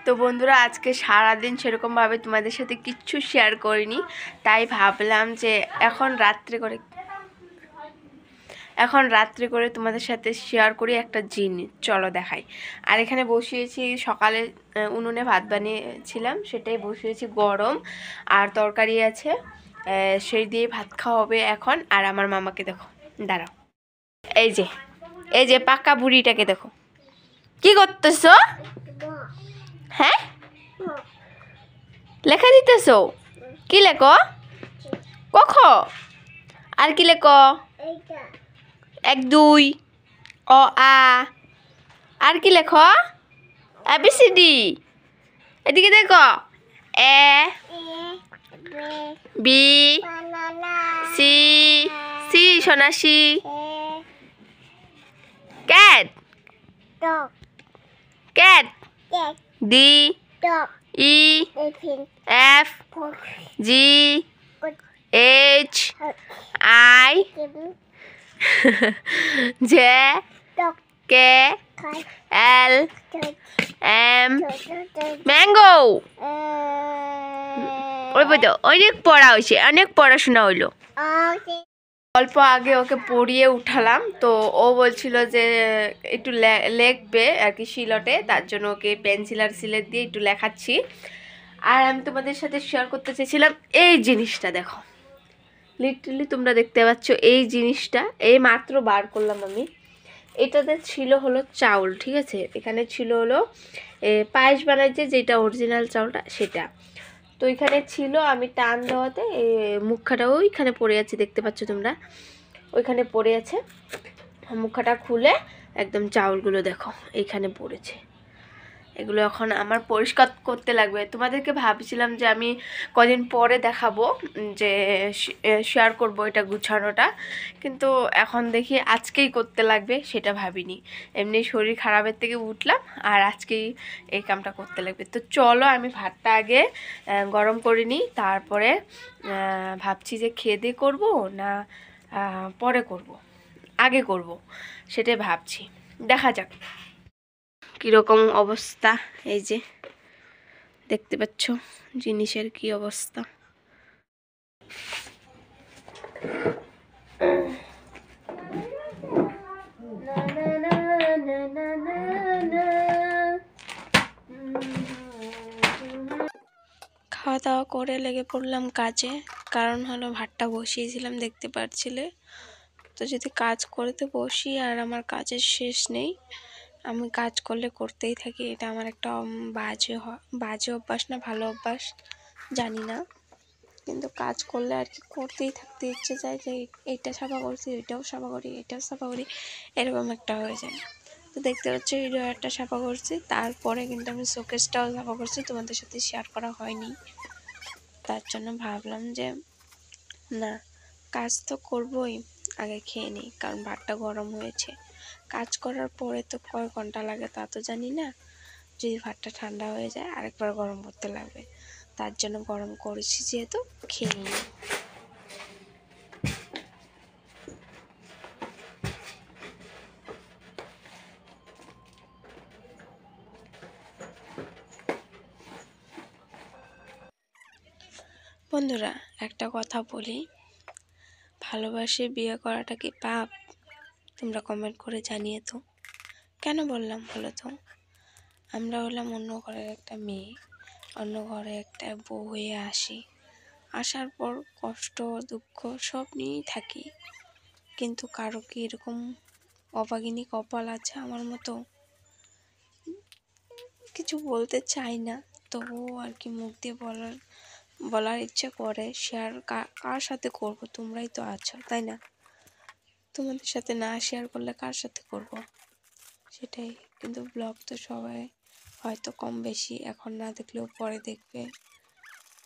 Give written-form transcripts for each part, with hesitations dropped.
তো বন্ধুরা আজকে সারাদিন সেরকমভাবে তোমাদের সাথে কিচ্ছু শেয়ার করিনি, তাই ভাবলাম যে এখন রাত্রে করে তোমাদের সাথে শেয়ার করি একটা জিনিস। চলো দেখাই। আর এখানে বসিয়েছি, সকালে উনুনে ভাত বানিয়েছিলাম, সেটাই বসিয়েছি গরম, আর তরকারি আছে, সেই দিয়ে ভাত খাওয়া হবে এখন। আর আমার মামাকে দেখো, দাঁড়াও, এই যে পাকা বুড়িটাকে দেখো, কি করতেছো? হ্যাঁ, লেখা দিতেছো? কি লেখো? কখ? আর কি লেখো? 1 2 অ আ। আর কি লেখো? ABCD। এদিকে দেখো, এ বি সি, সি সোনাসি, cat cat, D E F G H I J K L M, mango. ওই তো অনেক পড়া হয়েছে, অনেক পড়াশোনা হইলো। অল্প আগে ওকে পড়িয়ে উঠালাম, তো ও বলছিল যে একটু লিখবে আর কি শিলটে, তার জন্য ওকে পেন্সিল আর সিলেট দিয়ে একটু লেখাচ্ছি। আর আমি তোমাদের সাথে শেয়ার করতে চেয়েছিলাম এই জিনিসটা, দেখো লিটারালি তোমরা দেখতে পাচ্ছ এই জিনিসটা, এই মাত্র বার করলাম আমি। এটাতে ছিল হলো চাউল, ঠিক আছে, এখানে ছিল হলো পায়েস বানাইছে যেটা অরিজিনাল চাউলটা, সেটা তো এখানে ছিল। আমি টান দেওয়াতে মুখাটা ওইখানে পড়ে আছে, দেখতে পাচ্ছ তোমরা, ওইখানে পড়ে আছে। মুখাটা খুলে একদম চাউলগুলো দেখো এইখানে পড়েছে। এগুলো এখন আমার পরিষ্কার করতে লাগবে। তোমাদেরকে ভাবছিলাম যে আমি কদিন পরে দেখাবো, যে শেয়ার করব এটা গুছানোটা, কিন্তু এখন দেখি আজকেই করতে লাগবে, সেটা ভাবিনি। এমনি শরীর খারাপের থেকে উঠলাম, আর আজকেই এই কামটা করতে লাগবে। তো চলো আমি ভাতটা আগে গরম করে নিই, তারপরে ভাবছি যে খেয়ে দিয়ে করবো না পরে করব, আগে করব, সেটাই ভাবছি। দেখা যাক কীরকম অবস্থা। এই যে দেখতে পাচ্ছ জিনিসের কি অবস্থা। খাওয়া দাওয়া করে লেগে পড়লাম কাজে, কারণ হলো ভাতটা বসিয়েছিলাম দেখতে পাচ্ছিলে। তো যদি কাজ করতে বসি আর আমার কাজের শেষ নেই, আমি কাজ করলে করতেই থাকি, এটা আমার একটা বাজে অভ্যাস না ভালো অভ্যাস জানি না, কিন্তু কাজ করলে আর কি করতেই থাকতে ইচ্ছে যায়, যে এইটা সাফা করছি ওইটাও সাফা করি, এটাও সাফা করি, এরকম একটা হয়ে যায়। তো দেখতে পাচ্ছি এই ড্রয়ারটা সাফা করছি, তারপরে কিন্তু আমি শোকেসটাও সাফা করছি, তোমাদের সাথে শেয়ার করা হয়নি। তার জন্য ভাবলাম যে না, কাজ তো করবই, আগে খেয়ে নিই, কারণ ভাতটা গরম হয়েছে। কাজ করার পরে তো কয় ঘন্টা লাগে তা তো জানি না, যদি ভাতটা ঠান্ডা হয়ে যায় আরেকবার গরম করতে লাগবে, তার জন্য গরম করেছি যেহেতু খেয়ে নিই। বন্ধুরা একটা কথা বলি, ভালোবাসে বিয়ে করাটা কি পাপ? তোমরা কমেন্ট করে জানিয়ে তো। কেন বললাম বলো তো? আমরা হলাম অন্য ঘরের একটা মেয়ে, অন্য ঘরে একটা বউ হয়ে আসি, আসার পর কষ্ট দুঃখ সব নিয়েই থাকি, কিন্তু কারো কি এরকম অভাগিনী কপাল আছে আমার মতো? কিছু বলতে চাই না, তবুও আর কি মুখ দিয়ে বলার ইচ্ছে করে। শেয়ার কার সাথে করব? তোমরাই তো আছো, তাই না? তোমাদের সাথে না শেয়ার করলে কার সাথে করব? সেটাই। কিন্তু ব্লগ তো সবাই হয়তো কম বেশি এখন না দেখলেও পরে দেখবে,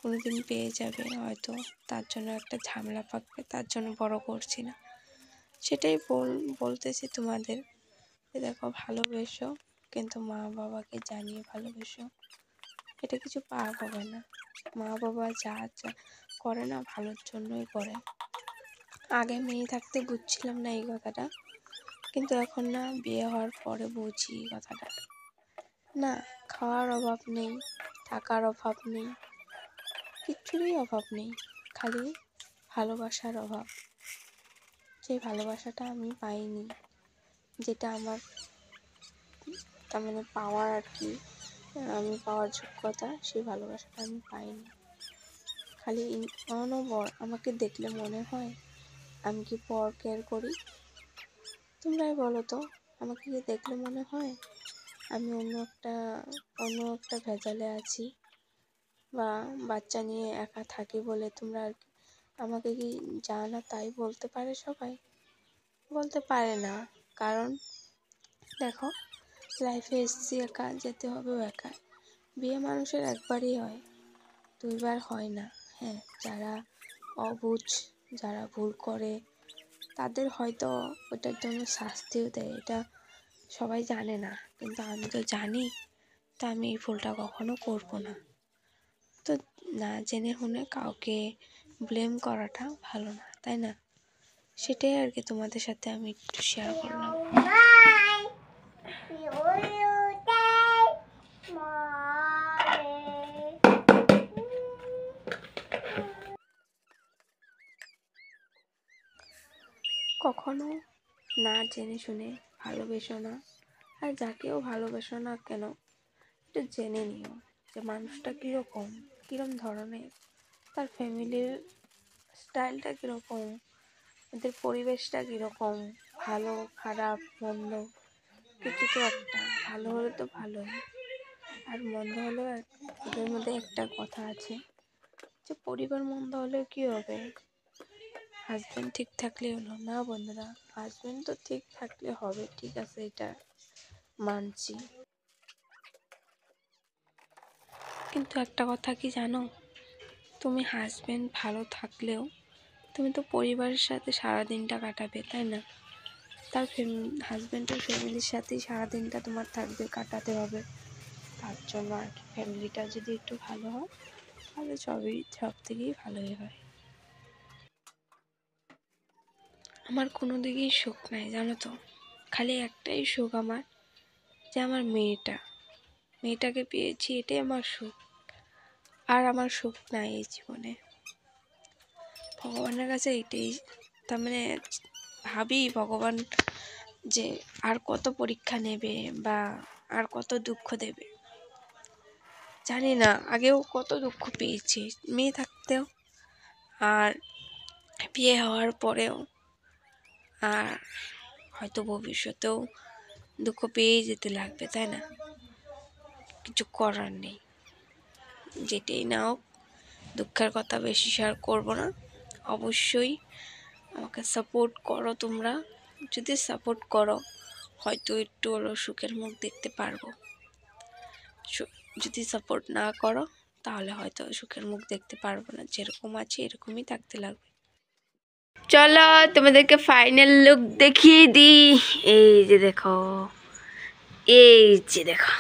কোনোদিন পেয়ে যাবে হয়তো, তার জন্য একটা ঝামেলা পাকবে, তার জন্য বড় করছি না। সেটাই বলতেছি তোমাদের, দেখো ভালোবেসো, কিন্তু মা বাবাকে জানিয়ে ভালোবেসো, এটা কিছু পাপ হবে না। মা বাবা যা করে না ভালোর জন্যই করে। আগে মেয়ে থাকতে বুঝছিলাম না এই কথাটা, কিন্তু এখন না বিয়ে হওয়ার পরে বুঝি কথাটা। না, খাওয়ার অভাব নেই, থাকার অভাব নেই, কিচ্ছুরই অভাব নেই, খালি ভালোবাসার অভাব। যে ভালোবাসাটা আমি পাইনি, যেটা আমার তার মানে পাওয়ার আর কি, আমি পাওয়ার যোগ্যতা, সেই ভালোবাসাটা আমি পাইনি। খালি অনবর আমাকে দেখলে মনে হয় আমি কি পর কেয়ার করি? তোমরাই বলো তো, আমাকে কি দেখলে মনে হয় আমি অন্য একটা ভেজালে আছি, বা বাচ্চা নিয়ে একা থাকি বলে তোমরা আর কি আমাকে কি যা না তাই বলতে পারে? সবাই বলতে পারে না। কারণ দেখো, লাইফে এসেছি একা, যেতে হবেও একা। বিয়ে মানুষের একবারই হয়, দুইবার হয় না। হ্যাঁ, যারা অবুঝ, যারা ভুল করে, তাদের হয়তো ওটার জন্য শাস্তিও দেয়, এটা সবাই জানে না, কিন্তু আমি তো জানি। তা আমি এই ভুলটা কখনো করবো না। তো না জেনে শুনে কাউকে ব্লেম করাটা ভালো না, তাই না? সেটাই আর কি তোমাদের সাথে আমি একটু শেয়ার করলাম। কখনো না জেনে শুনে ভালোবেসো না, আর যাকেও ভালোবেসো না কেন, একটু জেনে নিও যে মানুষটা কিরম ধরনের, তার ফ্যামিলির স্টাইলটা কীরকম, এদের পরিবেশটা কীরকম, ভালো খারাপ মন্দ কিছু তো একটা। ভালো হলে তো ভালোই, আর মন্দ হলেও ওদের মধ্যে একটা কথা আছে যে পরিবার মন্দ হলেও কী হবে, হাজব্যান্ড ঠিক থাকলে হলো না। বন্ধুরা, হাজব্যান্ড তো ঠিক থাকলে হবে, ঠিক আছে, এটা মানছি, কিন্তু একটা কথা কি জানো, তুমি হাজব্যান্ড ভালো থাকলেও তুমি তো পরিবারের সাথে সারাদিনটা কাটাবে, তাই না? তার হাজব্যান্ডের ফ্যামিলির সাথেই সারাদিনটা তোমার থাকবে, কাটাতে হবে। তার জন্য আর কি ফ্যামিলিটা যদি একটু ভালো হয় তাহলে সব থেকেই ভালোই হয়। আমার কোনো দিকেই সুখ নাই জানো তো, খালি একটাই সুখ আমার, যে আমার মেয়েটাকে পেয়েছি, এটাই আমার সুখ। আর আমার সুখ নাই এই জীবনে। ভগবানের কাছে এটাই, তার মানে ভাবি ভগবান যে আর কত পরীক্ষা নেবে বা আর কত দুঃখ দেবে জানি না। আগেও কত দুঃখ পেয়েছি মেয়ে থাকতেও, আর বিয়ে হওয়ার পরেও, আর হয়তো ভবিষ্যতেও দুঃখ পেয়েই যেতে লাগবে, তাই না? কিছু করার নেই। যেটাই নাও, দুঃখের কথা বেশি শেয়ার করবো না। অবশ্যই আমাকে সাপোর্ট করো তোমরা। যদি সাপোর্ট করো হয়তো একটু হলেও সুখের মুখ দেখতে পারবো। যদি সাপোর্ট না করো তাহলে হয়তো সুখের মুখ দেখতে পারবো না। যেরকম আছে এরকমই থাকতে লাগবে। চলো তোমাদেরকে ফাইনাল লুক দেখিয়ে দিই। এই যে দেখো,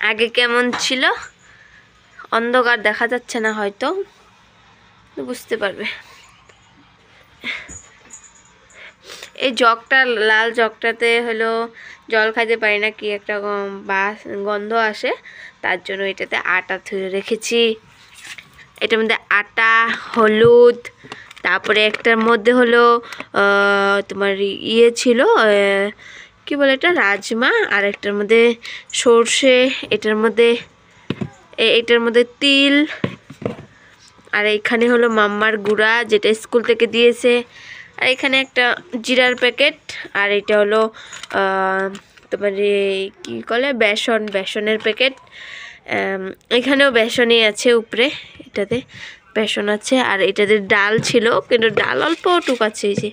আগে কেমন ছিল, অন্ধকার দেখা যাচ্ছে না, হয়তো বুঝতে পারবে। এই জগটা, লাল জগটাতে হলো জল খাইতে পারি না, কি একটা গন্ধ আসে, তার জন্য এটাতে আটা ধুয়ে রেখেছি। এটার মধ্যে আটা, হলুদ, তারপরে একটার মধ্যে হলো তোমার ইয়ে ছিল, কি বলে এটা, রাজমা, আর একটার মধ্যে সর্ষে, এটার মধ্যে তিল, আর এইখানে হলো মাম্মার গুঁড়া যেটা স্কুল থেকে দিয়েছে, আর এখানে একটা জিরার প্যাকেট, আর এটা হলো তোমার কী বলে বেসনের প্যাকেট। এখানেও বেসনই আছে, উপরে এটাতে বেসন আছে, আর এটাতে ডাল ছিল, কিন্তু ডাল অল্প টুক আছে, এই যে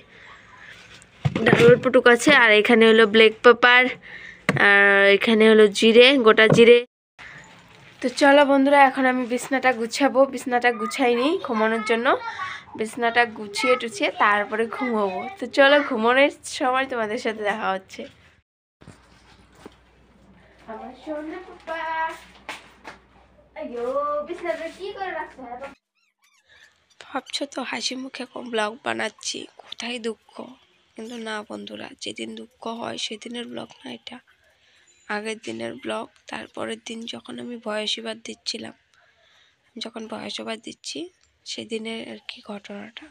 ডাল অল্প টুক আছে। আর এখানে হলো ব্ল্যাক পেপার, আর এখানে হলো গোটা জিরে। তো চলো বন্ধুরা, এখন আমি বিছনাটা গুছাবো। বিছনাটা গুছাইনি ঘুমানোর জন্য, বিছনাটা গুছিয়ে টুছিয়ে তারপরে ঘুমাবো। তো চলো, ঘুমানোর সময় তোমাদের সাথে দেখা হচ্ছে। আমার সোনা পাপা, আইয়ো বিছনাটা কি করে রাখছো? ভাবছো তো হাসি মুখে ব্লগ বানাচ্ছি, কোথায় দুঃখ। কিন্তু না বন্ধুরা, যেদিন দুঃখ হয় সেদিনের ব্লগ না এটা। আগের দিনের ব্লগ। তারপরের দিন যখন আমি ভয়েস ওভার দিচ্ছিলাম, সেদিনের আর কি ঘটনাটা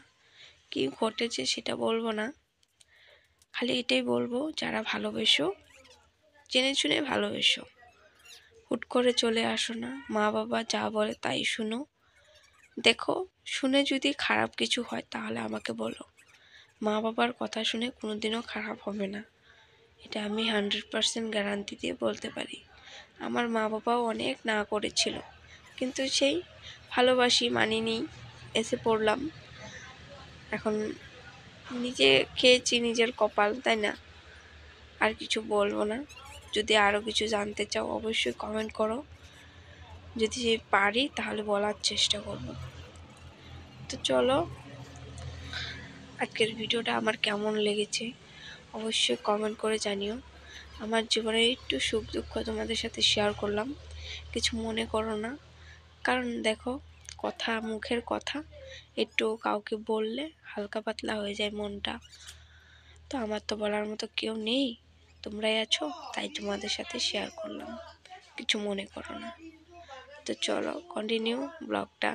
কি ঘটেছে সেটা বলবো না, খালি এটাই বলবো, যারা ভালোবেসো জেনে শুনে ভালোবেসো, হুট করে চলে আসো না। মা বাবা যা বলে তাই শুনো। দেখো, শুনে যদি খারাপ কিছু হয় তাহলে আমাকে বলো। মা বাবার কথা শুনে কোনোদিনও খারাপ হবে না, এটা আমি 100% গ্যারান্টি দিয়ে বলতে পারি। আমার মা বাবাও অনেক না করেছিল, কিন্তু সেই ভালোবাসি মানিনি, এসে পড়লাম। এখন নিজে খেয়েছি নিজের কপাল, তাই না? আর কিছু বলবো না। যদি আরও কিছু জানতে চাও অবশ্যই কমেন্ট করো, যদি পারি তাহলে বলার চেষ্টা করব। তো চলো, আজকের ভিডিওটা আমার কেমন লেগেছে অবশ্যই কমেন্ট করে জানিও। আমার জীবনের একটু সুখ দুঃখ তোমাদের সাথে শেয়ার করলাম, কিছু মনে করো না। কারণ দেখো, কথা, মুখের কথা একটু কাউকে বললে হালকা পাতলা হয়ে যায় মনটা। তো আমার তো বলার মতো কেউ নেই, তোমরাই আছো, তাই তোমাদের সাথে শেয়ার করলাম, কিছু মনে করো না। তো চলো কন্টিনিউ ব্লগটা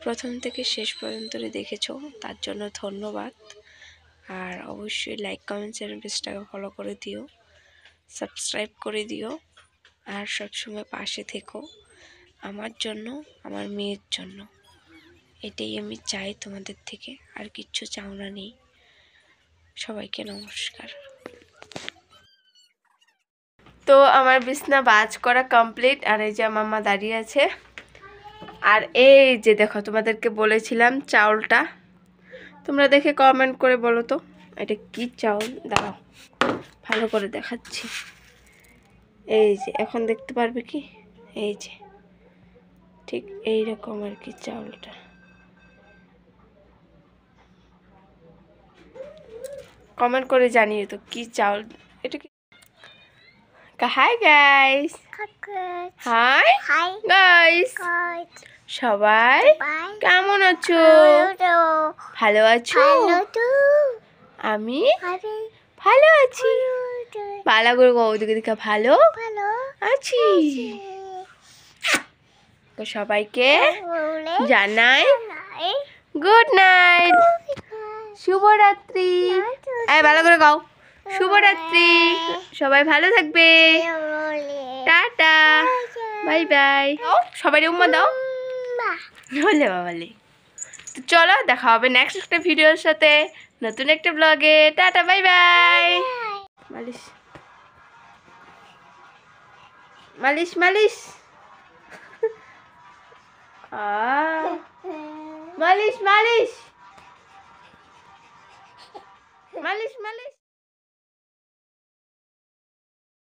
প্রথম থেকে শেষ পর্যন্ত দেখেছো, তার জন্য ধন্যবাদ। আর অবশ্যই লাইক কমেন্ট শেয়ার পেজটাকে ফলো করে দিও, সাবস্ক্রাইব করে দিও, আর সবসময় পাশে থেকো আমার জন্য, আমার মেয়ের জন্য। এটাই আমি চাই তোমাদের থেকে, আর কিচ্ছু চাওনা নেই। সবাইকে নমস্কার। তো আমার বিছনা বাজ করা কমপ্লিট, আর এই যে মাম্মা দাঁড়িয়ে আছে। আর এই যে দেখো, তোমাদেরকে বলেছিলাম চাউলটা, তোমরা দেখে কমেন্ট করে বলো তো এটা কি চাউল। দাঁড়াও ভালো করে দেখাচ্ছি। এই যে এখন দেখতে পারবে কি, এই যে ঠিক এইরকম আর কি চাউলটা। কমেন্ট করে জানিয়ে তো কি চাউল এটা কি। হাই গাইস, হাই গাইস, সবাই কেমন আছো? ভালো আছো? আমি ভালো আছি। পালা করে ওদিকে দিকে ভালো আছি। তো সবাইকে জানাই গুড নাইট, শুভরাত্রি। এই ভালো করে গাও, শুভরাত্রি। সবাই ভালো থাকবে, টাটা, বাই বাই। সবাই উম্মা দাও বলে বাবালে। তো চলো দেখা হবে নেক্সট একটা ভিডিওর সাথে, নতুন একটা ব্লগে। Tata, bye bye. মালিশ মালিশ মালিশ মালিশ মালিশ মালিশ মালিশ।